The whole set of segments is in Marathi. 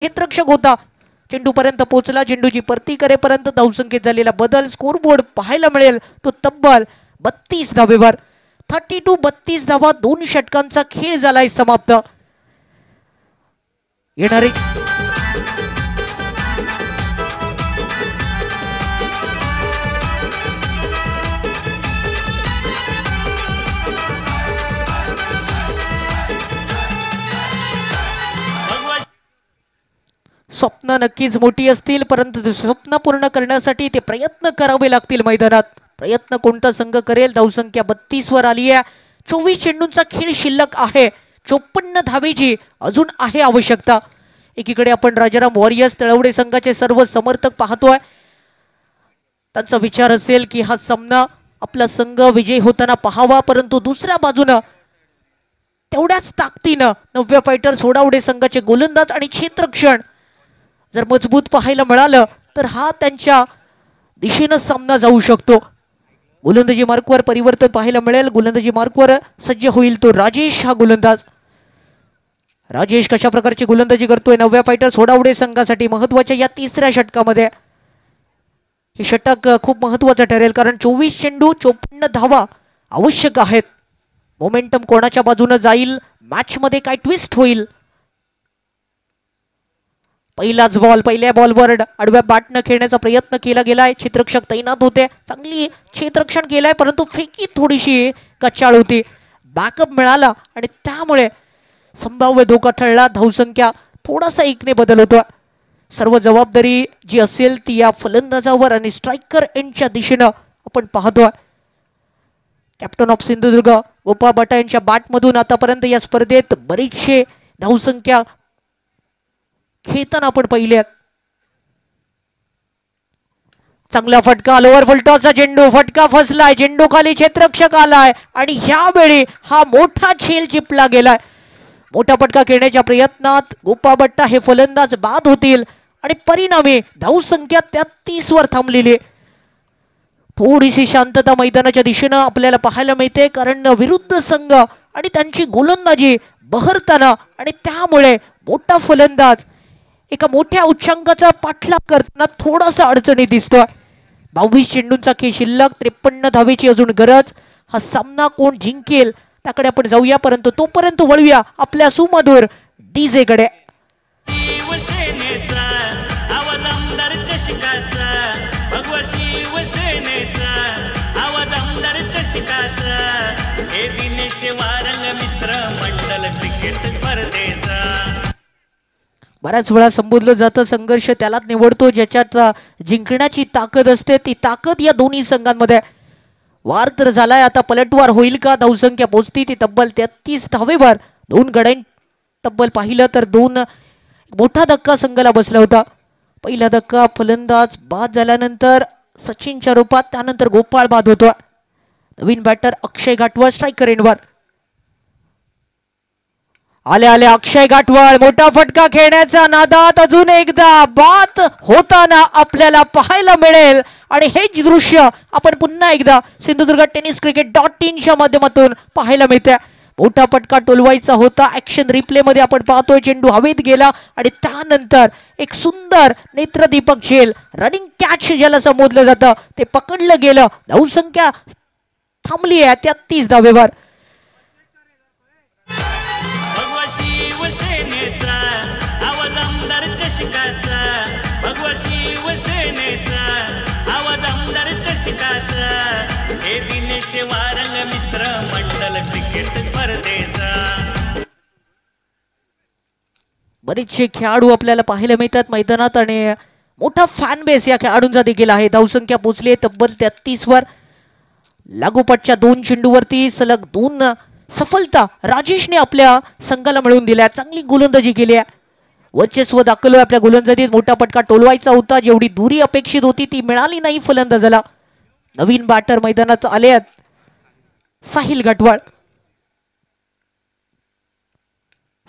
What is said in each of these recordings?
क्षेत्ररक्षक होता, चेंडू पर्यंत पोहोचला, चेंडूची परती करेपर्यंत धावसंख्येत झालेला बदल स्कोरबोर्ड पाहायला मिळेल तो तब्बल 32 धावेवर. 32 धावा, 2 षटकांचा खेळ झालाय समाप्त. येणारे स्वप्न नक्कीच मोठी असतील, परंतु स्वप्न पूर्ण करण्यासाठी ते प्रयत्न करावे लागतील मैदानात. प्रयत्न कोणता संघ करेल? धावसंख्या 32 वर आली आहे. 24 चेंडूंचा खेळ शिल्लक आहे. 54 धावेची अजून आहे आवश्यकता. एकीकडे आपण राजाराम वॉरियर्स तळवडे संघाचे सर्व समर्थक पाहतोय. त्यांचा विचार असेल की हा सामना आपला संघ विजयी होताना पाहावा, परंतु दुसऱ्या बाजूनं तेवढ्याच ताकदीनं नव्या फायटर्स होडावडे संघाचे गोलंदाज आणि क्षेत्ररक्षण जर मजबूत पाहायला मिळालं तर हा त्यांच्या दिशेनं सामना जाऊ शकतो. गोलंदाजी मार्कवर परिवर्तन पाहायला मिळेल. गोलंदाजी मार्कवर सज्ज होईल तो राजेश. हा गोलंदाज राजेश कशा प्रकारची गोलंदाजी करतोय नव्या फायटर्स होडावडे संघासाठी महत्वाच्या या तिसऱ्या षटकामध्ये? हे षटक खूप महत्वाचं ठरेल, कारण 24 चेंडू 54 धावा आवश्यक आहेत. मोमेंटम कोणाच्या बाजूने जाईल, मॅच मध्ये काय ट्विस्ट होईल? पहिलाच बॉल, पहिल्या बॉलवर आडव्या बॅटनं खेळण्याचा प्रयत्न केला गेलाय. क्षेत्ररक्षक तैनात होते, चांगली क्षेत्ररक्षण केलंय, परंतु फेकी थोडीशी कच्चाळ होती. बॅकअप मिळाला आणि त्यामुळे संभाव्य धोका टळला. धावसंख्या थोडासा एकने बदल होतो. सर्व जबाबदारी जी असेल ती या फलंदाजावर आणि स्ट्रायकर एंडच्या दिशेनं आपण पाहतोय. कॅप्टन ऑफ सिंधुदुर्ग गोपाळ बटा यांच्या बॅटमधून आतापर्यंत या स्पर्धेत बरीचशे धावसंख्या खेळताना आपण पाहिल्यात. चांगला फटका, लोअर फुलटॉसचा चेंडू, फटका फसलाय, चेंडू खाली क्षेत्ररक्षक आलाय आणि ह्यावेळी हा मोठा झेल चिपला गेलाय. मोठा फटका खेळण्याच्या प्रयत्नात गोपाळ बट्टा हे फलंदाज बाद होतील आणि परिणामी धावसंख्या 33 वर थांबलेली. थोडीशी शांतता मैदानाच्या दिशेनं आपल्याला पाहायला मिळते, कारण विरुद्ध संघ आणि त्यांची गोलंदाजी बहरताना आणि त्यामुळे मोठा फलंदाज एका मोठ्या उच्चांकाचा पाठलाग करताना थोडासा अडचणी दिसतोय. 22 चेंडूंचा खेळ शिल्लक, 53 धावेची अजून गरज. हा सामना कोण जिंकेल त्याकडे आपण जाऊया, परंतु तोपर्यंत वळूया आपल्या सुमधुर डीजे कडे. बऱ्याच वेळा संबोधलं जातं संघर्ष त्यालाच निवडतो ज्याच्यात जिंकण्याची ताकद असते. ती ताकद या दोन्ही संघांमध्ये वार तर झालाय. आता पलटवार होईल का? धावसंख्या पोहोचती ती तब्बल 33 धावेवर. 2 गड्यां तब्बल पाहिलं तर 2 मोठा धक्का संघाला बसला होता. पहिला धक्का फलंदाज बाद झाल्यानंतर सचिनच्या रूपात, त्यानंतर गोपाळ बाद होतो. नवीन बॅटर अक्षय घाटवळ स्ट्रायकर एंडवर. आले आले अक्षय घाटवळ, मोठा फटका खेळण्याच्या नादात अजून एकदा बाद होताना आपल्याला पाहायला मिळेल. आणि हेच दृश्य आपण पुन्हा एकदा Sindhudurga-tennis-cricket.in च्या माध्यमातून पाहायला मिळते. मोठा फटका टोलवायचा होता. ऍक्शन रिप्ले मध्ये आपण पाहतोय चेंडू हवेत गेला आणि त्यानंतर एक सुंदर नेत्रदीपक झेल, रनिंग कॅच ज्याला संबोधलं जातं, ते पकडलं गेलं. धावसंख्या थांबली आहे 33 धावेवर. बरेचसे खेळाडू आपल्याला पाहायला मिळतात मैदानात आणि मोठा फॅन बेस या खेळाडूंचा देखील आहे. धावसंख्या पोहोचली तब्बल 33 वर. लागोपाठच्या 2 चेंडूवरती सलग 2 सफलता राजेशने आपल्या संघाला मिळवून दिल्या. चांगली गोलंदाजी केली आहे, वर्चस्व दाखवलं आपल्या गोलंदाजीत. मोठा फटका टोलवायचा होता, जेवढी दुरी अपेक्षित होती ती मिळाली नाही फलंदाजाला. नवीन बॅटर मैदानात आले आहेत, साहिल घाटवळ.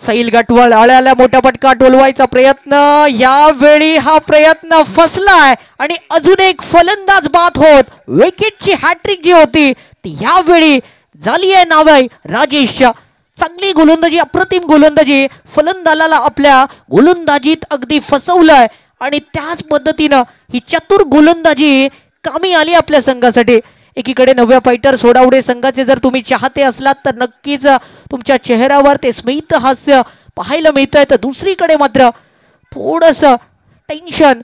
साहिल घाटवळ आळ्याला मोठा फटका टोलवायचा प्रयत्न, यावेळी हा प्रयत्न फसलाय आणि अजून एक फलंदाज बाद होत. विकेटची हॅट्रिक जी होती ती यावेळी झाली आहे नावे राजेशच्या. चांगली गोलंदाजी, अप्रतिम गोलंदाजी, फलंदाजाला आपल्या गोलंदाजीत अगदी फसवलंय आणि त्याच पद्धतीनं ही चतुर गोलंदाजी कामी आली आपल्या संघासाठी. एकीकडे नव्या फायटर सोडावडे संघाचे जर तुम्ही चाहते असलात तर नक्कीच तुमच्या चेहऱ्यावर ते स्मित हास्य पाहायला मिळतंय, तर दुसरीकडे मात्र थोडस टेन्शन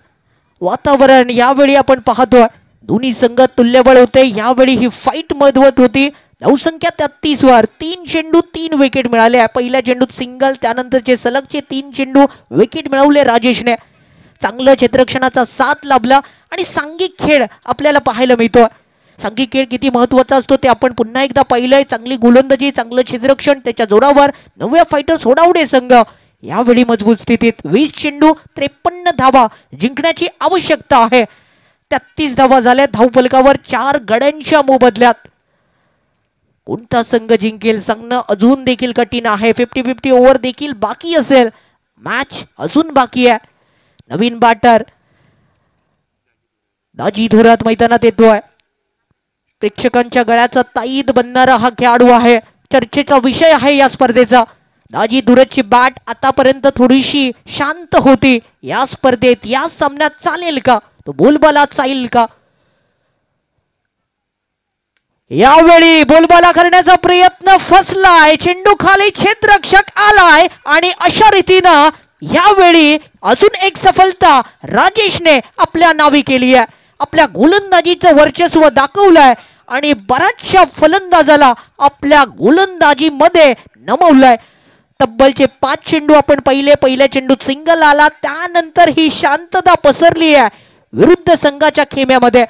वातावरण यावेळी आपण पाहतोय. दोन्ही संघ तुल्यबळ होते. यावेळी ही फाईट महत्वाची होती. धावसंख्या 33 वर 3 चेंडू 3 विकेट मिळाले. पहिल्या चेंडूत सिंगल, त्यानंतरचे सलगचे 3 चेंडू विकेट मिळवले राजेशने. चांगलं क्षेत्ररक्षणाचा साथ लाभला आणि सांघिक खेळ आपल्याला पाहायला मिळतो. सांघिक खेळ किती महत्वाचा असतो ते आपण पुन्हा एकदा पाहिलंय. चांगली गोलंदाजी, चांगलं क्षेत्ररक्षण, त्याच्या जोरावर नव्या फायटर सोडावडे संघ यावेळी मजबूत स्थितीत. 20 चेंडू 53 धावा जिंकण्याची आवश्यकता आहे. 33 धावा झाल्या धावफलकावर 4 गड्यांच्या मोबदल्यात. कोणता संघ जिंकेल सांगणं अजून देखील कठीण आहे. 50-50 ओव्हर देखील बाकी असेल. मॅच अजून बाकी आहे. नवीन बॅटर दाजी धुरात मैदानात येतोय. प्रेक्षकांच्या गळ्याचा ताईद बनणारा हा खेळाडू आहे. चर्चेचा विषय आहे या स्पर्धेचा. दाजी धुरतची बॅट आतापर्यंत थोडीशी शांत होती. या स्पर्धेत या सामन्यात चालेल का? तो बोलबाला चालेल का? यावेळी बोलबाला करण्याचा प्रयत्न फसलाय. चेंडू खाली, क्षेत्ररक्षक आलाय आणि अशा रीतीनं यावेळी अजून एक सफलता राजेशने आपल्या नावी केली आहे. आपल्या गोलंदाजीचं वर्चस्व दाखवलंय आणि बऱ्याचशा फलंदाजाला आपल्या गोलंदाजीमध्ये नमवलंय. तब्बलचे 5 चेंडू आपण पहिल्या चेंडूत सिंगल आला, त्यानंतर ही शांतता पसरली आहे विरुद्ध संघाच्या खेम्यामध्ये.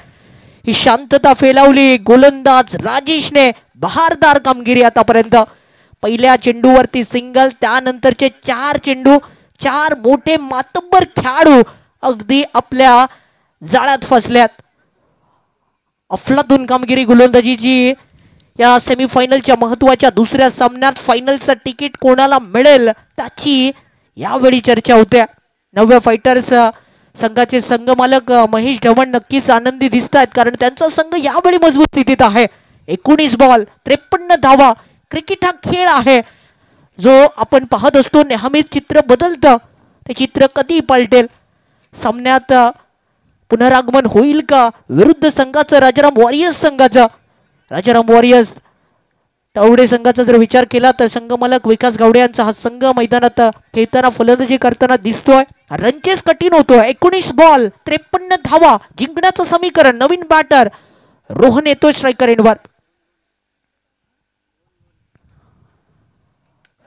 ही शांतता फेलावली गोलंदाज राजेशने. बहारदार कामगिरी आतापर्यंत. पहिल्या चेंडूवरती सिंगल, त्यानंतरचे 4 चेंडू, 4 मोठे मातब्बर खेळाडू अगदी आपल्या जाळ्यात फसल्यात. अफलातून कामगिरी गोलंदाजीची. या सेमीफायनलच्या महत्वाच्या दुसऱ्या सामन्यात फायनलचं तिकीट कोणाला मिळेल त्याची यावेळी चर्चा होत्या. नव्या फायटर्स संघाचे संघमालक महेश ढवण नक्कीच आनंदी दिसत आहेत, कारण त्यांचा संघ यावेळी मजबूत स्थितीत आहे. 19 बॉल 53 धावा. क्रिकेट हा खेळ आहे जो आपण पाहत असतो. नेहमीच चित्र बदलतं. ते चित्र कधी पलटेल. सामन्यात पुनरागमन होईल का विरुद्ध संघाचं, राजाराम वॉरियर्स संघाचं? राजाराम वॉरियर्स तावडे संघाचा जर विचार केला तर संघमालक विकास गावडे यांचा हा संघ मैदानात खेळताना फलंदाजी करताना दिसतोय. रनचेस कठीण होतोय. 19 बॉल 53 धावा जिंकण्याचं समीकरण. नवीन बॅटर रोहन येतोय स्ट्रायकर एंडवर.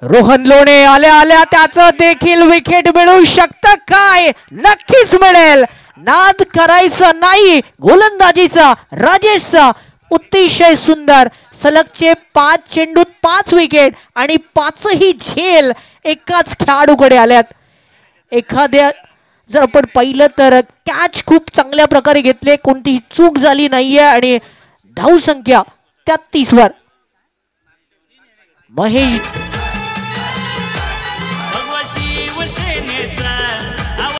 रोहन लोणे आल्या आल्या त्याचं देखील विकेट मिळू शकतं काय? नक्कीच मिळेल. नाद करायचं नाही गोलंदाजीचा राजेशचा. अतिशय सुंदर. सलगचे 5 चेंडूत 5 विकेट आणि 5ही झेल एकाच खेळाडूकडे आल्यात. एखाद्या जर आपण पाहिलं तर कॅच खूप चांगल्या प्रकारे घेतले, कोणतीही चूक झाली नाहीये आणि धावसंख्या 33 वर. महेश